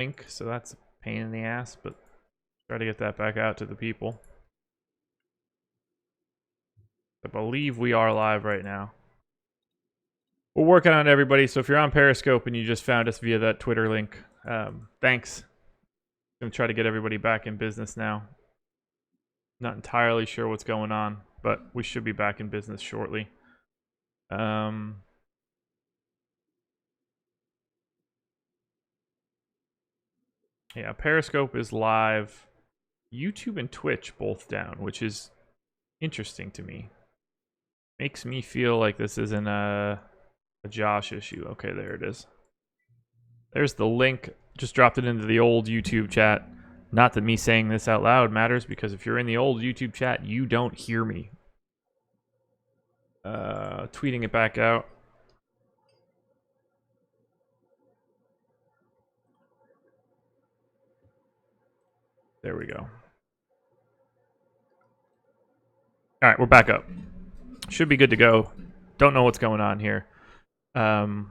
link, so that's a pain in the ass, but try to get that back out to the people. I believe we are live right now. We're working on it, everybody, so if you're on Periscope and you just found us via that Twitter link, thanks. I'm going to try to get everybody back in business now. Not entirely sure what's going on, but we should be back in business shortly. Yeah, Periscope is live. YouTube and Twitch both down, which is interesting to me. Makes me feel like this isn't a Josh issue. Okay, there it is. There's the link. Just dropped it into the old YouTube chat. Not that me saying this out loud matters, because if you're in the old YouTube chat, you don't hear me. Tweeting it back out. There we go. All right, we're back up. Should be good to go. Don't know what's going on here. Can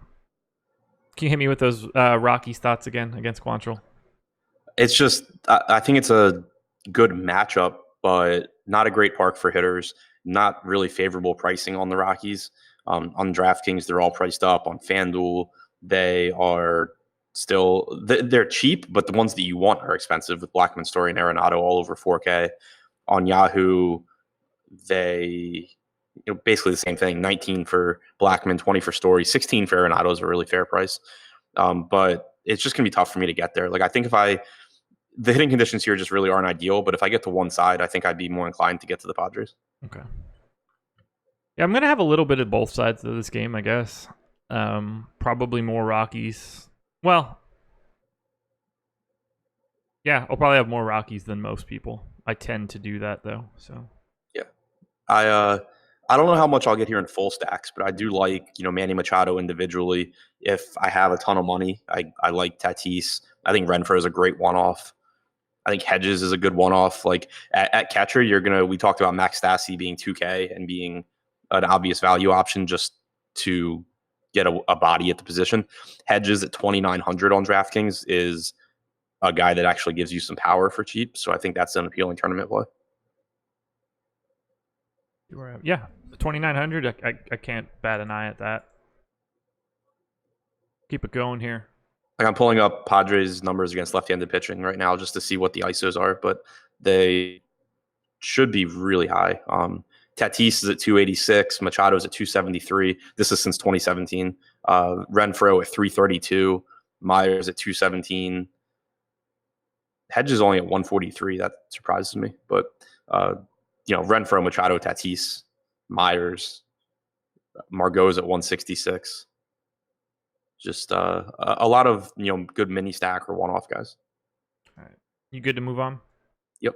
you hit me with those Rockies thoughts again against Quantrill? It's just, I think it's a good matchup, but not a great park for hitters. Not really favorable pricing on the Rockies. On DraftKings, they're all priced up. On FanDuel, they are still, they're cheap, but the ones that you want are expensive, with Blackman, Story, and Arenado all over 4K. On Yahoo, they, basically the same thing. 19 for Blackman, 20 for Story, 16 for Arenado is a really fair price. But it's just going to be tough for me to get there. Like, I think the hitting conditions here just really aren't ideal, but if I get to one side, I think I'd be more inclined to get to the Padres. Okay. Yeah, I'm going to have a little bit of both sides of this game, I guess. Probably more Rockies. Well, yeah, I'll probably have more Rockies than most people. I tend to do that, though. So yeah, I don't know how much I'll get here in full stacks, but I do like Manny Machado individually. If I have a ton of money, I like Tatis. I think Renfroe is a great one-off. I think Hedges is a good one-off. Like at catcher, we talked about Max Stassi being 2K and being an obvious value option just to get a body at the position. Hedges at 2,900 on DraftKings is a guy that actually gives you some power for cheap. So I think that's an appealing tournament play. Yeah, 2,900. I can't bat an eye at that. Keep it going here. Like, I'm pulling up Padres numbers against left-handed pitching right now just to see what the ISOs are, but they should be really high. Tatis is at 286, Machado's at 273. This is since 2017. Renfroe at 332, Myers at 217. Hedges only at 143. That surprises me, but Renfroe, Machado, Tatis, Myers, Margot's at 166. Just a lot of good mini stack or one-off guys. All right, you good to move on? Yep.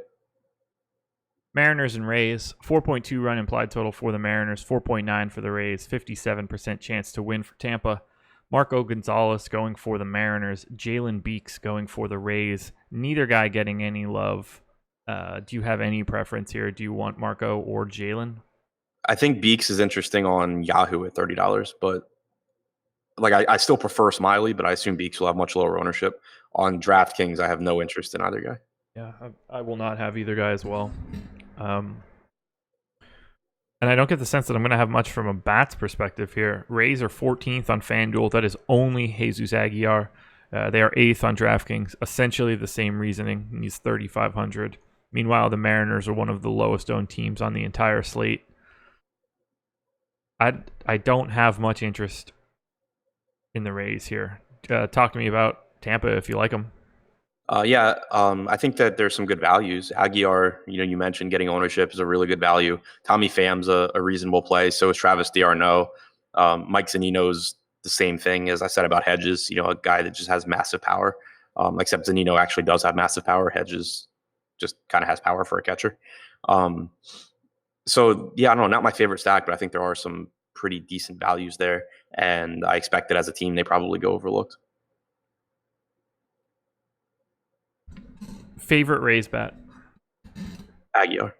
Mariners and Rays, 4.2 run implied total for the Mariners, 4.9 for the Rays, 57% chance to win for Tampa. Marco Gonzalez going for the Mariners, Jalen Beeks going for the Rays. Neither guy getting any love. Do you have any preference here? Do you want Marco or Jalen? I think Beeks is interesting on Yahoo at $30, but I still prefer Smiley, but I assume Beeks will have much lower ownership. On DraftKings, I have no interest in either guy. Yeah, I will not have either guy as well. And I don't get the sense that I'm going to have much from a bats perspective here. Rays are 14th on FanDuel. That is only Jesus Aguilar. They are 8th on DraftKings. Essentially the same reasoning. He's 3,500. Meanwhile, the Mariners are one of the lowest owned teams on the entire slate. I don't have much interest in the Rays here. Talk to me about Tampa if you like them. I think that there's some good values. Aguilar, you mentioned getting ownership is a really good value. Tommy Pham's a reasonable play. So is Travis d'Arnaud. Mike Zunino's the same thing as I said about Hedges, a guy that just has massive power. Except Zunino actually does have massive power. Hedges just kind of has power for a catcher. So yeah, I don't know, not my favorite stack, but I think there are some pretty decent values there. And I expect that as a team, they probably go overlooked. Favorite Rays bat? Aguilar.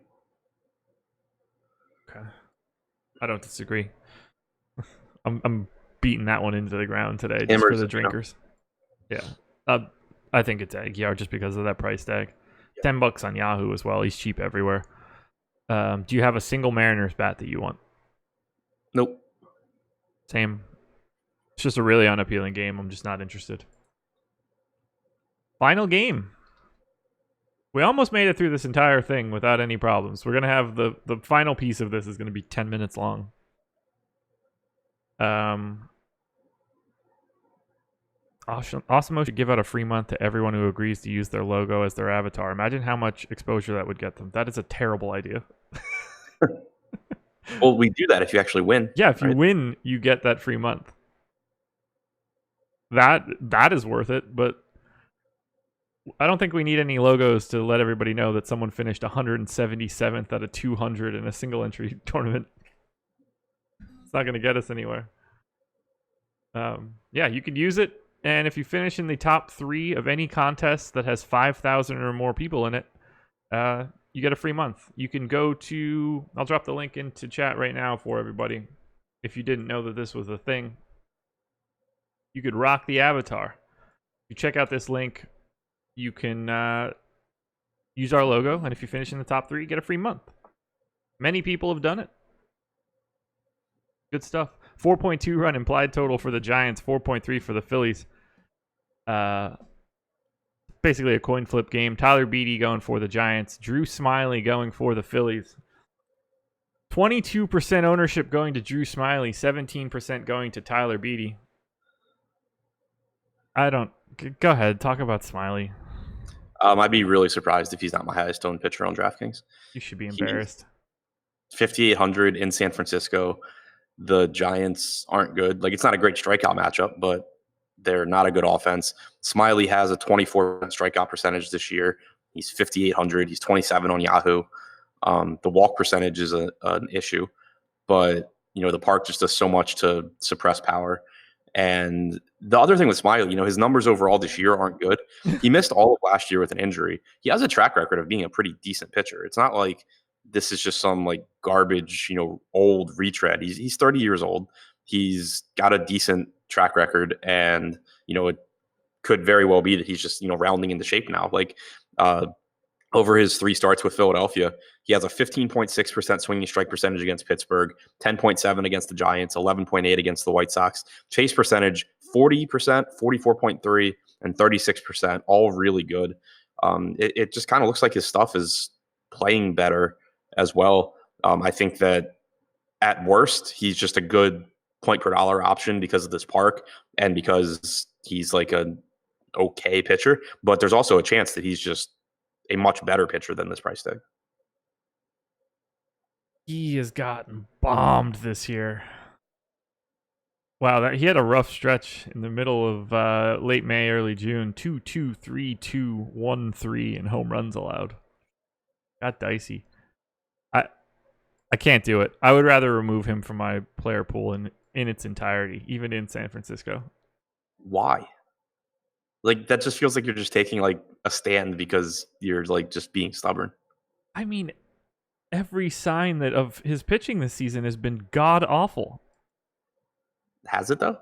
Okay. I don't disagree. I'm beating that one into the ground today just for the drinkers. Yeah. I think it's Aguilar just because of that price tag. Yeah. $10 on Yahoo as well. He's cheap everywhere. Do you have a single Mariners bat that you want? Nope. Same. It's just a really unappealing game. I'm just not interested. Final game. We almost made it through this entire thing without any problems. We're going to have the final piece of this is going to be 10 minutes long. Awesemo should give out a free month to everyone who agrees to use their logo as their avatar. Imagine how much exposure that would get them. That is a terrible idea. Well, we do that if you actually win. Yeah, if you right? win, you get that free month. That is worth it, but I don't think we need any logos to let everybody know that someone finished 177th out of 200 in a single entry tournament. It's not going to get us anywhere. Yeah, you could use it, and if you finish in the top 3 of any contest that has 5,000 or more people in it, you get a free month. You can go to... I'll drop the link into chat right now for everybody. If you didn't know that this was a thing, you could rock the avatar. You check out this link, you can use our logo, and if you finish in the top 3, you get a free month. Many people have done it. Good stuff. 4.2 run implied total for the Giants, 4.3 for the Phillies. Basically a coin flip game. Tyler Beede going for the Giants. Drew Smyly going for the Phillies. 22% ownership going to Drew Smyly, 17% going to Tyler Beede. Go ahead, talk about Smyly. I'd be really surprised if he's not my highest owned pitcher on DraftKings. You should be embarrassed. 5,800 in San Francisco. The Giants aren't good. Like, it's not a great strikeout matchup, but they're not a good offense. Smyly has a 24% strikeout percentage this year. He's 5,800. He's 27 on Yahoo. The walk percentage is an issue, but the park just does so much to suppress power. And the other thing with Smyly, his numbers overall this year aren't good. He missed all of last year with an injury. He has a track record of being a pretty decent pitcher. It's not like this is just some like garbage, old retread. He's 30 years old. He's got a decent track record, and it could very well be that he's just rounding into shape now. Like over his 3 starts with Philadelphia, he has a 15.6% swinging strike percentage against Pittsburgh, 10.7 against the Giants, 11.8 against the White Sox. Chase percentage 40%, 44.3, and 36%, all really good. It just kind of looks like his stuff is playing better as well. I think that at worst, he's just a good point per dollar option because of this park and because he's like an okay pitcher. But there's also a chance that he's just a much better pitcher than this price tag. He has gotten bombed this year. Wow, he had a rough stretch in the middle of late May, early June. 2-2, 3-2, 1-3 in home runs allowed. Got dicey. I can't do it. I would rather remove him from my player pool in its entirety, even in San Francisco. Why? Like, that just feels like you're just taking like a stand because you're like just being stubborn. I mean, every sign of his pitching this season has been god awful. Has it though?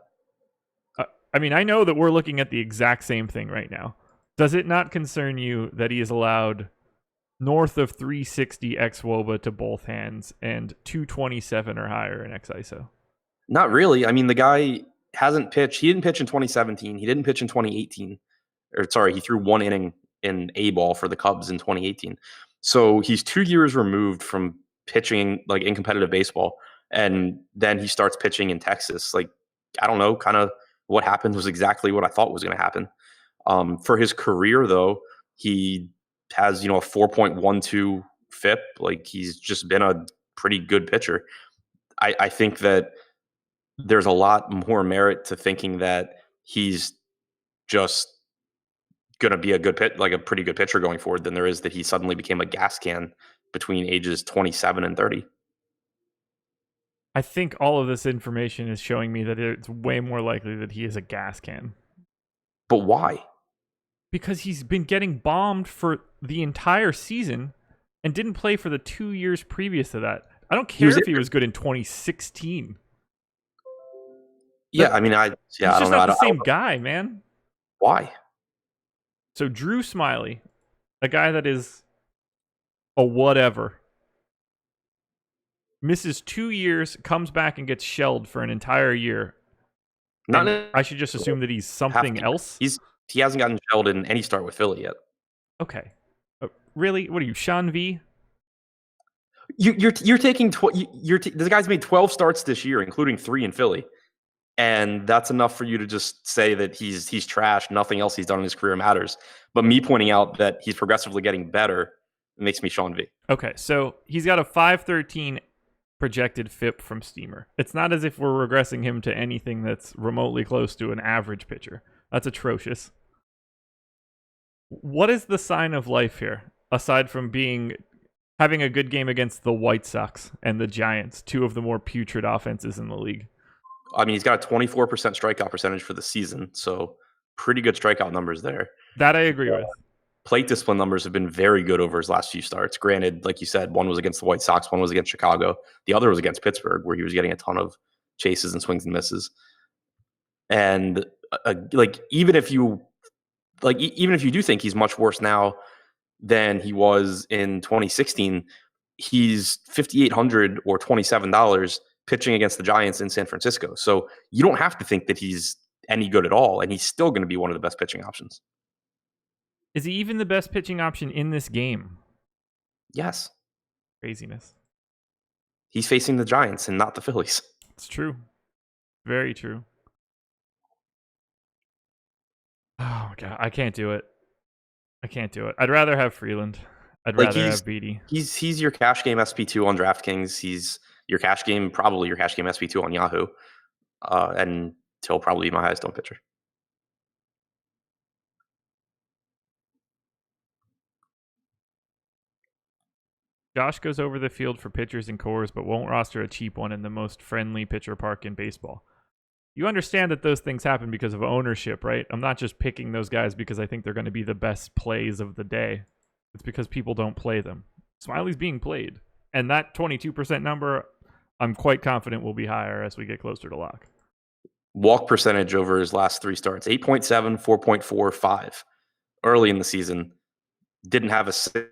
I mean, I know that we're looking at the exact same thing right now. Does it not concern you that he is allowed north of 360 xWOBA to both hands and 227 or higher in xISO? Not really. I mean, the guy hasn't pitched. He didn't pitch in 2017. He didn't pitch in 2018. He threw 1 inning in A ball for the Cubs in 2018. So he's 2 years removed from pitching like in competitive baseball. And then he starts pitching in Texas. Like, I don't know, kind of what happened was exactly what I thought was going to happen. For his career, though, he has, a 4.12 FIP. Like, he's just been a pretty good pitcher. I think that there's a lot more merit to thinking that he's just going to be a pretty good pitcher going forward than there is that he suddenly became a gas can between ages 27 and 30. I think all of this information is showing me that it's way more likely that he is a gas can. But why? Because he's been getting bombed for the entire season and didn't play for the 2 years previous to that. I don't care if he was good in 2016. Yeah, I mean, he's just not the same guy, man. Why? So Drew Smiley, a guy that is a whatever, misses 2 years, comes back and gets shelled for an entire year. Not And in- I should just assume that he's half something the else? he hasn't gotten shelled in any start with Philly yet. Okay. Really? What are you, Sean V? You're taking this guy's made 12 starts this year, including 3 in Philly, and that's enough for you to just say that he's trash. Nothing else he's done in his career matters. But me pointing out that he's progressively getting better makes me Sean V. Okay, so he's got a 513 projected FIP from Steamer. It's not as if we're regressing him to anything that's remotely close to an average pitcher. That's atrocious. What is the sign of life here, aside from having a good game against the White Sox and the Giants, two of the more putrid offenses in the league? I mean, he's got a 24% strikeout percentage for the season, so pretty good strikeout numbers there. That I agree with. Plate discipline numbers have been very good over his last few starts. Granted, like you said, one was against the White Sox, one was against Chicago. The other was against Pittsburgh, where he was getting a ton of chases and swings and misses. And even if you do think he's much worse now than he was in 2016, he's 5,800 or $27 pitching against the Giants in San Francisco. So you don't have to think that he's any good at all, and he's still going to be one of the best pitching options. Is he even the best pitching option in this game? Yes. Craziness. He's facing the Giants and not the Phillies. It's true. Very true. Oh my god, I can't do it. I'd rather have Freeland. I'd rather have Beatty. He's your cash game SP2 on DraftKings. He's your cash game SP2 on Yahoo. And he'll probably be my highest owned pitcher. Josh goes over the field for pitchers and cores, but won't roster a cheap one in the most friendly pitcher park in baseball. You understand that those things happen because of ownership, right? I'm not just picking those guys because I think they're going to be the best plays of the day. It's because people don't play them. Smiley's being played. And that 22% number, I'm quite confident will be higher as we get closer to lock. Walk percentage over his last 3 starts, 8.7, 4.4, 5. Early in the season, didn't have a 6%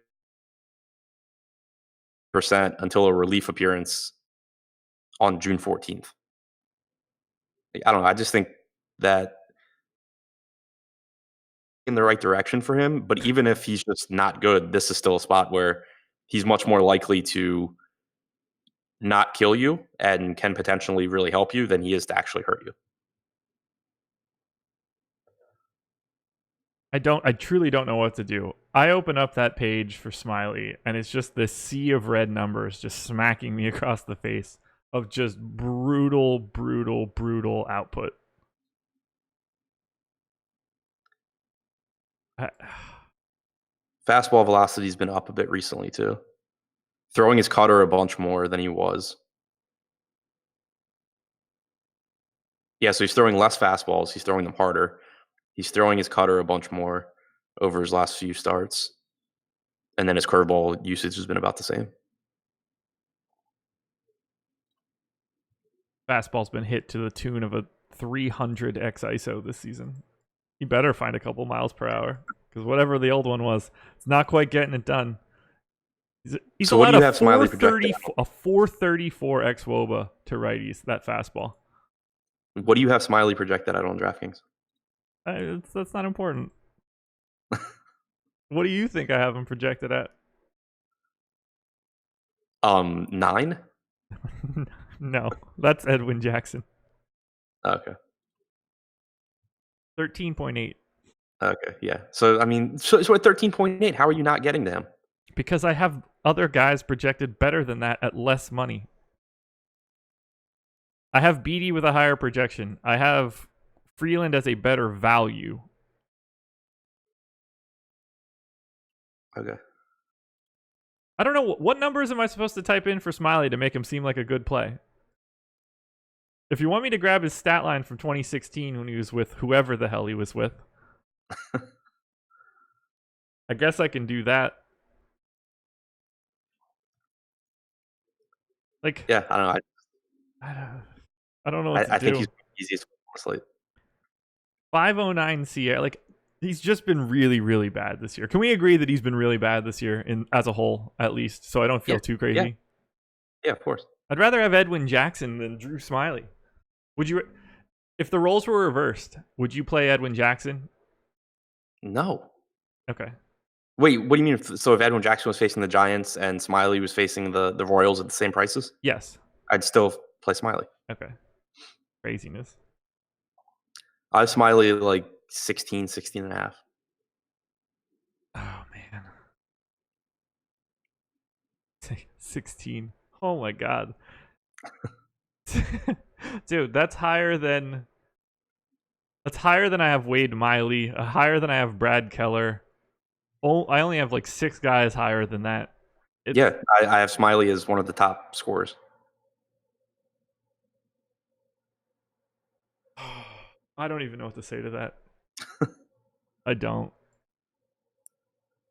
until a relief appearance on June 14th. I don't know. I just think that in the right direction for him, but even if he's just not good, this is still a spot where he's much more likely to not kill you and can potentially really help you than he is to actually hurt you. I truly don't know what to do. I open up that page for Smiley, and it's just this sea of red numbers just smacking me across the face of just brutal, brutal, brutal output. Fastball velocity's been up a bit recently too. Throwing his cutter a bunch more than he was. Yeah, so he's throwing less fastballs. He's throwing them harder. He's throwing his cutter a bunch more over his last few starts. And then his curveball usage has been about the same. Fastball's been hit to the tune of a 300 x ISO this season. He better find a couple miles per hour because whatever the old one was, it's not quite getting it done. He's So what allowed do you have Smiley projected? a 434 x WOBA to righties, that fastball. What do you have Smiley projected out on DraftKings? That's not important. What do you think I have him projected at? 9? No, that's Edwin Jackson. Okay. 13.8. Okay, yeah. So, I mean, so at 13.8, how are you not getting to him? Because I have other guys projected better than that at less money. I have Beatty with a higher projection. I have Freeland as a better value. Okay. I don't know. What numbers am I supposed to type in for Smiley to make him seem like a good play? If you want me to grab his stat line from 2016 when he was with whoever the hell he was with, I guess I can do that. Like, Yeah, I don't know. I don't know what to do. I think he's the easiest one to slate. 509 Sierra. Like, He's just been really, really bad this year. Can we agree that he's been really bad this year as a whole, at least, so I don't feel too crazy? Yeah, of course. I'd rather have Edwin Jackson than Drew Smyly. Would you, if the roles were reversed, would you play Edwin Jackson? No. Okay. Wait, what do you mean? So if Edwin Jackson was facing the Giants and Smiley was facing the Royals at the same prices, Yes. I'd still play Smiley. Okay. Craziness. I have Smiley like 16 and a half. Oh, man. 16. Oh, my God. Dude, that's higher than I have Wade Miley, higher than I have Brad Keller. Oh, I only have like 6 guys higher than that. I have Smiley as one of the top scorers. I don't even know what to say to that. I don't.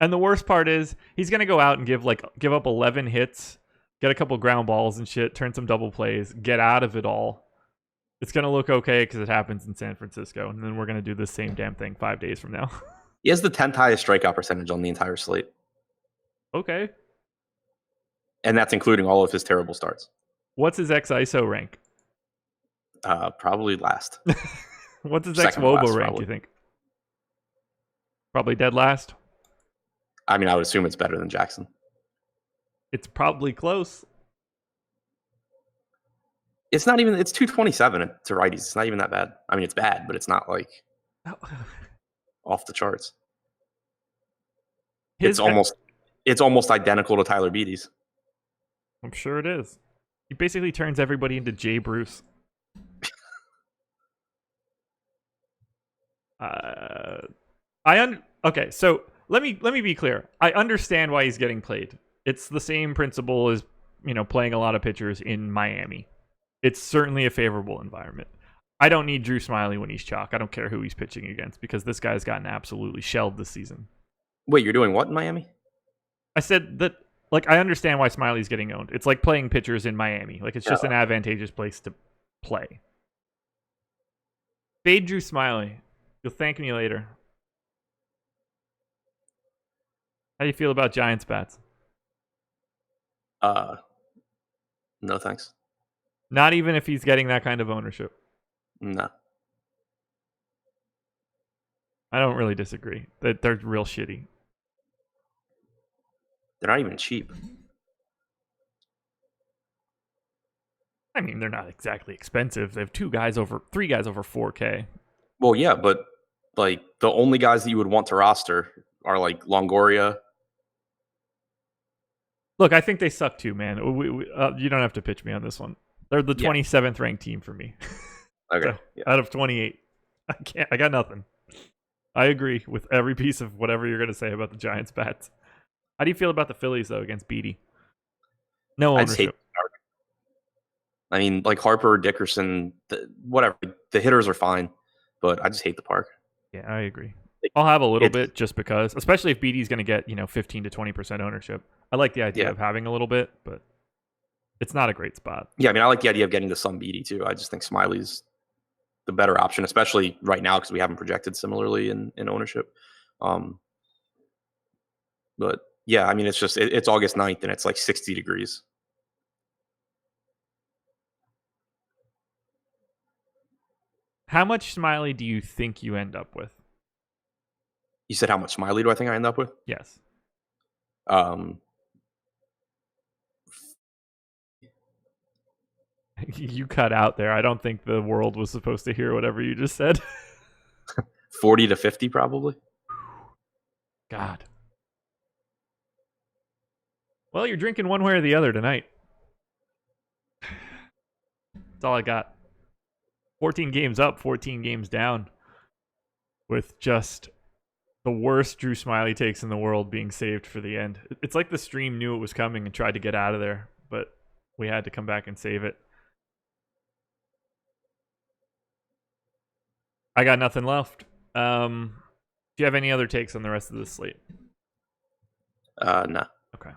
And the worst part is he's gonna go out and give up 11 hits, get a couple ground balls and shit, turn some double plays, get out of it all. It's gonna look okay because it happens in San Francisco, and then we're gonna do the same damn thing 5 days from now. He has the 10th highest strikeout percentage on the entire slate. Okay. And that's including all of his terrible starts. What's his xISO rank? Probably last. What's his Second xWOBA last, rank, probably. you think? Probably dead last? I mean, I would assume it's better than Jackson. It's probably close. It's not even, it's 227 to righties. It's not even that bad. I mean, it's bad, but it's not like off the charts. It's almost identical to Tyler Beatty's. I'm sure it is. He basically turns everybody into Jay Bruce. Okay, so let me be clear. I understand why he's getting played. It's the same principle as, playing a lot of pitchers in Miami. It's certainly a favorable environment. I don't need Drew Smyly when he's chalk. I don't care who he's pitching against because this guy's gotten absolutely shelled this season. Wait, you're doing what in Miami? I said that, I understand why Smiley's getting owned. It's like playing pitchers in Miami. It's just an advantageous place to play. Fade Drew Smyly. You'll thank me later. How do you feel about Giants bats? No thanks. Not even if he's getting that kind of ownership. No. I don't really disagree. They're real shitty. They're not even cheap. I mean, they're not exactly expensive. They have 3 guys over $4K. Well, yeah, but the only guys that you would want to roster are Longoria. Look, I think they suck too, man. You don't have to pitch me on this one. They're the 27th ranked team for me. Okay. So, out of 28. I got nothing. I agree with every piece of whatever you're going to say about the Giants bats. How do you feel about the Phillies, though, against Beatty? No ownership. I mean, Harper, Dickerson, whatever. The hitters are fine, but I just hate the park. Yeah, I agree. I'll have a little bit just because, especially if Beatty's going to get 15 to 20% ownership. I like the idea of having a little bit, but it's not a great spot. Yeah, I mean, I like the idea of getting to some Beatty, too. I just think Smiley's the better option, especially right now because we haven't projected similarly in ownership. But yeah, I mean, it's just it's August 9th and it's 60 degrees. How much Smiley do you think you end up with? You said how much Smiley do I think I end up with? Yes. You cut out there. I don't think the world was supposed to hear whatever you just said. 40 to 50 probably. God. Well, you're drinking one way or the other tonight. That's all I got. 14 games up, 14 games down. With just the worst Drew Smyly takes in the world being saved for the end. It's like the stream knew it was coming and tried to get out of there, but we had to come back and save it. I got nothing left. Do you have any other takes on the rest of this slate? No. Okay.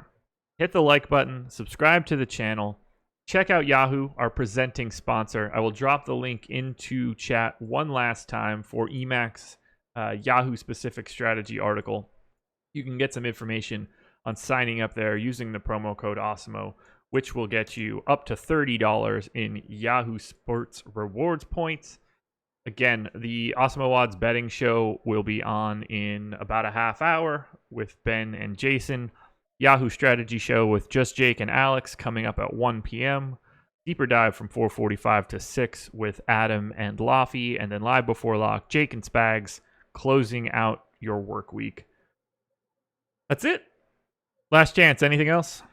Hit the like button, subscribe to the channel, check out Yahoo, our presenting sponsor. I will drop the link into chat one last time for Emacs Yahoo specific strategy article. You can get some information on signing up there using the promo code AWESEMO, which will get you up to $30 in Yahoo Sports rewards points. Again, the Awesemo Odds betting show will be on in about a half hour with Ben and Jason. Yahoo Strategy Show with just Jake and Alex coming up at 1 p.m. Deeper dive from 4:45 to 6 with Adam and Laffy, and then live before lock, Jake and Spags closing out your work week. That's it. Last chance. Anything else?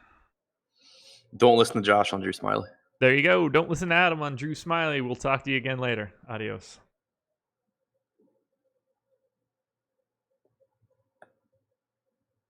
Don't listen to Josh on Drew Smiley. There you go. Don't listen to Adam on Drew Smiley. We'll talk to you again later. Adios.